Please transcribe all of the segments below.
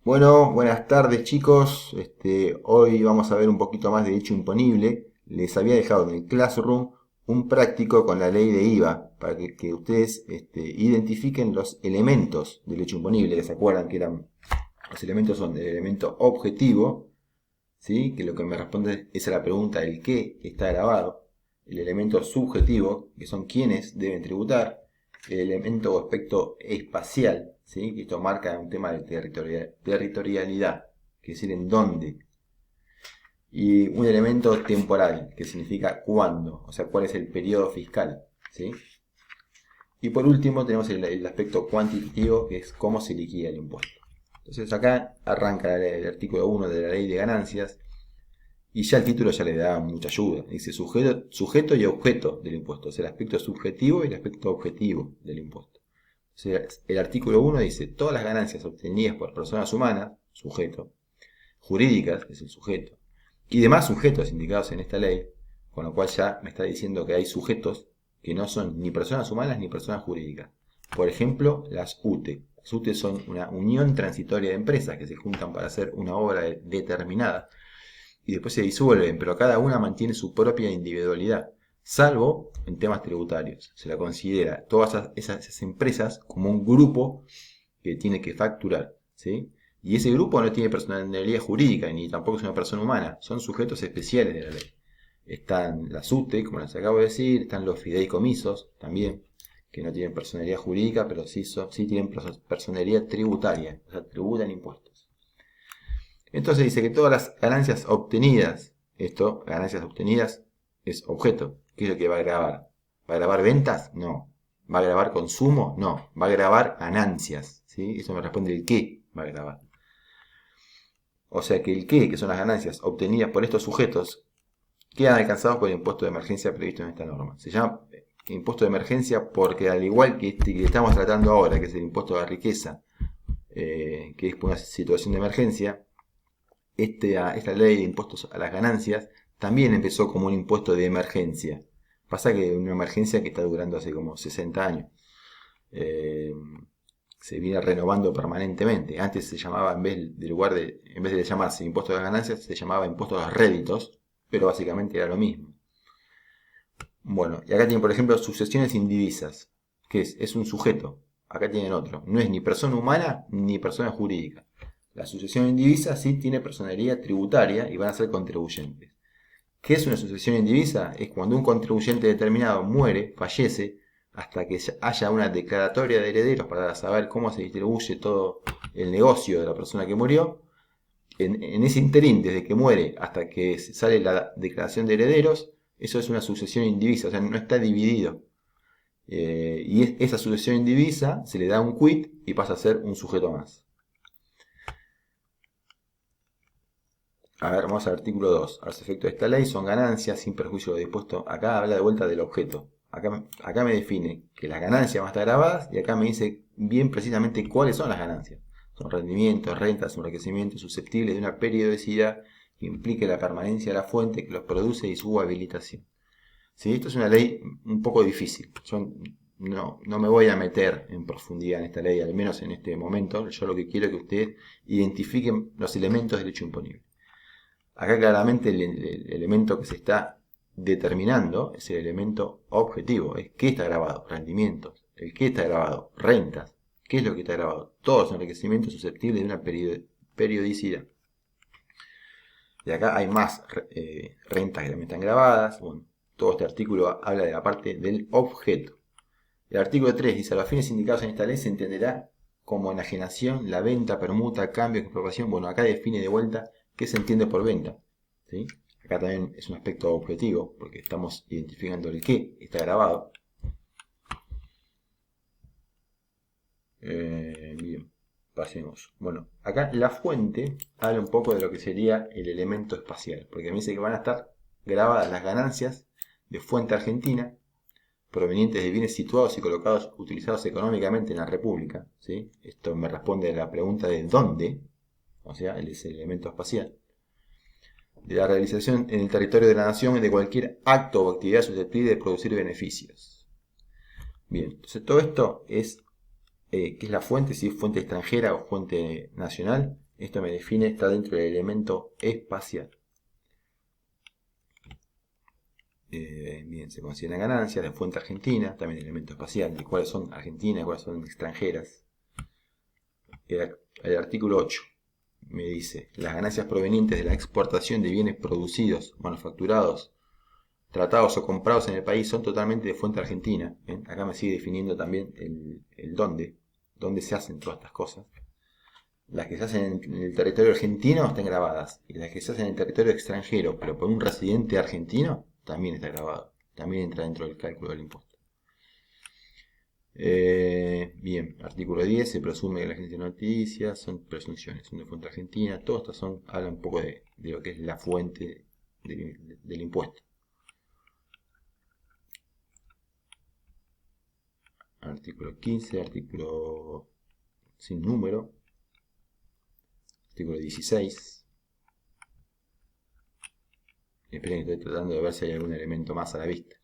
Bueno, buenas tardes chicos. Hoy vamos a ver un poquito más de hecho imponible. Les había dejado en el Classroom un práctico con la ley de IVA para que ustedes identifiquen los elementos del hecho imponible. ¿Se acuerdan que los elementos son el elemento objetivo? ¿Sí? Que lo que me responde es a la pregunta el qué está grabado. El elemento subjetivo, que son quienes deben tributar. El elemento o aspecto espacial, ¿sí? Que esto marca un tema de territorialidad, que es decir, en dónde. Y un elemento temporal, que significa cuándo, o sea, cuál es el periodo fiscal, ¿sí? Y por último tenemos el aspecto cuantitativo, que es cómo se liquida el impuesto. Entonces acá arranca el artículo 1 de la ley de ganancias, y ya el título ya le da mucha ayuda. Dice sujeto y objeto del impuesto. O sea, el aspecto subjetivo y el aspecto objetivo del impuesto. O sea, el artículo 1 dice todas las ganancias obtenidas por personas humanas, sujeto, jurídicas, es el sujeto, y demás sujetos indicados en esta ley, con lo cual ya me está diciendo que hay sujetos que no son ni personas humanas ni personas jurídicas. Por ejemplo, las UTE. Las UTE son una unión transitoria de empresas que se juntan para hacer una obra determinada y después se disuelven, pero cada una mantiene su propia individualidad, salvo en temas tributarios. Se la considera todas esas empresas como un grupo que tiene que facturar, ¿sí? Y ese grupo no tiene personalidad jurídica, ni tampoco es una persona humana, son sujetos especiales de la ley. Están las UTE, como les acabo de decir, están los fideicomisos también, que no tienen personalidad jurídica, pero sí tienen personalidad tributaria, o sea, tributan impuestos. Entonces dice que todas las ganancias obtenidas, ganancias obtenidas, es objeto. ¿Qué es lo que va a grabar? ¿Va a grabar ventas? No. ¿Va a grabar consumo? No. Va a grabar ganancias. ¿Sí? Eso me responde el qué va a grabar. O sea que el qué, que son las ganancias obtenidas por estos sujetos, quedan alcanzados por el impuesto de emergencia previsto en esta norma. Se llama impuesto de emergencia porque al igual que este que estamos tratando ahora, que es el impuesto de la riqueza, que es por una situación de emergencia, esta ley de impuestos a las ganancias también empezó como un impuesto de emergencia. Pasa que una emergencia que está durando hace como 60 años. Eh, Se viene renovando permanentemente. Antes se llamaba, en vez de llamarse impuesto a las ganancias, se llamaba impuesto a los réditos, pero básicamente era lo mismo. Bueno, y acá tienen, por ejemplo, sucesiones indivisas, que es un sujeto. Acá tienen otro. No es ni persona humana ni persona jurídica. La sucesión indivisa sí tiene personalidad tributaria y van a ser contribuyentes. ¿Qué es una sucesión indivisa? Es cuando un contribuyente determinado muere, fallece, hasta que haya una declaratoria de herederos para saber cómo se distribuye todo el negocio de la persona que murió. En ese interín, desde que muere hasta que sale la declaración de herederos, eso es una sucesión indivisa, o sea, no está dividido. Y esa sucesión indivisa se le da un quit y pasa a ser un sujeto más. A ver, vamos al artículo 2. A los efectos de esta ley son ganancias sin perjuicio de dispuesto. Acá habla de vuelta del objeto. Acá me define que las ganancias van a estar grabadas y acá me dice bien precisamente cuáles son las ganancias. Son rendimientos, rentas, enriquecimiento susceptible de una periodicidad que implique la permanencia de la fuente que los produce y su habilitación. ¿Sí? Esto es una ley un poco difícil. Yo no me voy a meter en profundidad en esta ley, al menos en este momento. Yo lo que quiero es que ustedes identifiquen los elementos del hecho imponible. Acá claramente el elemento que se está determinando es el elemento objetivo, es qué está grabado, rendimientos, el qué está grabado, rentas, qué es lo que está grabado, todos enriquecimientos susceptibles de una periodicidad. Y acá hay más rentas que también están grabadas. Bueno, todo este artículo habla de la parte del objeto. El artículo 3 dice, a los fines indicados en esta ley se entenderá como enajenación, la venta, permuta, cambio, expropiación. Bueno, acá define de vuelta qué se entiende por venta. ¿Sí? Acá también es un aspecto objetivo, porque estamos identificando el qué está grabado. Bien, pasemos. Bueno, acá la fuente habla un poco de lo que sería el elemento espacial, porque me dice que van a estar grabadas las ganancias de fuente argentina provenientes de bienes situados y colocados, utilizados económicamente en la República. ¿Sí? Esto me responde a la pregunta de dónde, o sea, es el elemento espacial. De la realización en el territorio de la nación de cualquier acto o actividad susceptible de producir beneficios. Bien, entonces todo esto es, ¿qué es la fuente? Si es fuente extranjera o fuente nacional, Esto me define, está dentro del elemento espacial. Bien, se consideran ganancias de fuente argentina, también elemento espacial, de cuáles son argentinas, cuáles son extranjeras. El artículo 8 me dice, las ganancias provenientes de la exportación de bienes producidos, manufacturados, tratados o comprados en el país son totalmente de fuente argentina. ¿Ven? Acá me sigue definiendo también el dónde se hacen todas estas cosas. Las que se hacen en el territorio argentino están grabadas, y las que se hacen en el territorio extranjero, pero por un residente argentino, también está grabado. También entra dentro del cálculo del impuesto. Bien, artículo 10, se presume que la agencia de noticias son presunciones, son de fuente argentina, todas estas hablan un poco de lo que es la fuente del impuesto. Artículo 15, artículo sin número, artículo 16. Esperen que estoy tratando de ver si hay algún elemento más a la vista.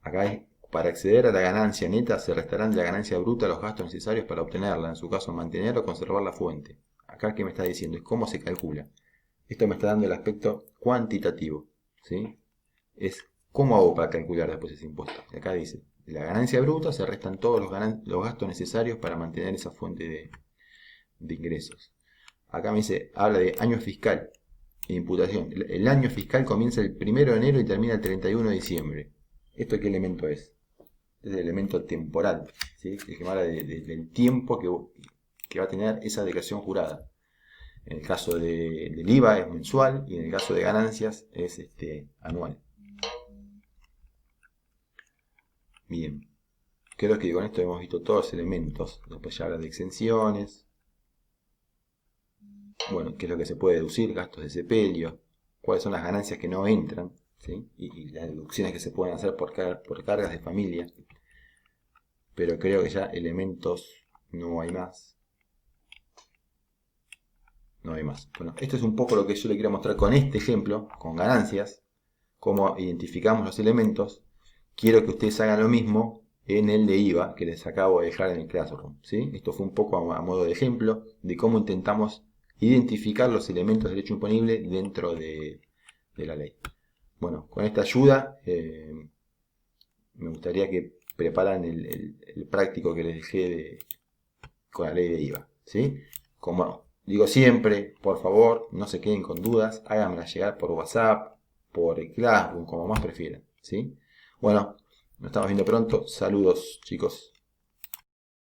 Acá es, para acceder a la ganancia neta se restarán de la ganancia bruta los gastos necesarios para obtenerla, en su caso mantener o conservar la fuente. Acá ¿qué me está diciendo? Es cómo se calcula. Esto me está dando el aspecto cuantitativo, ¿sí? Es cómo hago para calcular después ese impuesto. Y acá dice, de la ganancia bruta se restan todos los gastos necesarios para mantener esa fuente de ingresos. Acá me dice, habla de año fiscal e imputación. El año fiscal comienza el 1 de enero y termina el 31 de diciembre. ¿Esto qué elemento es? Es el elemento temporal, ¿sí? El que me habla del tiempo que va a tener esa declaración jurada. En el caso del IVA es mensual y en el caso de ganancias es anual. Bien, creo que con esto hemos visto todos los elementos. Después ya habla de exenciones. Bueno, qué es lo que se puede deducir, gastos de sepelio, cuáles son las ganancias que no entran, ¿sí? Y las deducciones que se pueden hacer por cargas de familia. Pero creo que ya elementos no hay más. No hay más. Bueno, esto es un poco lo que yo le quiero mostrar con este ejemplo, con ganancias, cómo identificamos los elementos. Quiero que ustedes hagan lo mismo en el de IVA que les acabo de dejar en el Classroom, ¿sí? Esto fue un poco a modo de ejemplo de cómo intentamos identificar los elementos de derecho imponible dentro de la ley. Bueno, con esta ayuda me gustaría que preparan el práctico que les dejé con la ley de IVA, ¿sí? Como digo siempre, por favor, no se queden con dudas, háganmelas llegar por WhatsApp, por el Classroom, como más prefieran, ¿sí? Bueno, nos estamos viendo pronto. Saludos, chicos.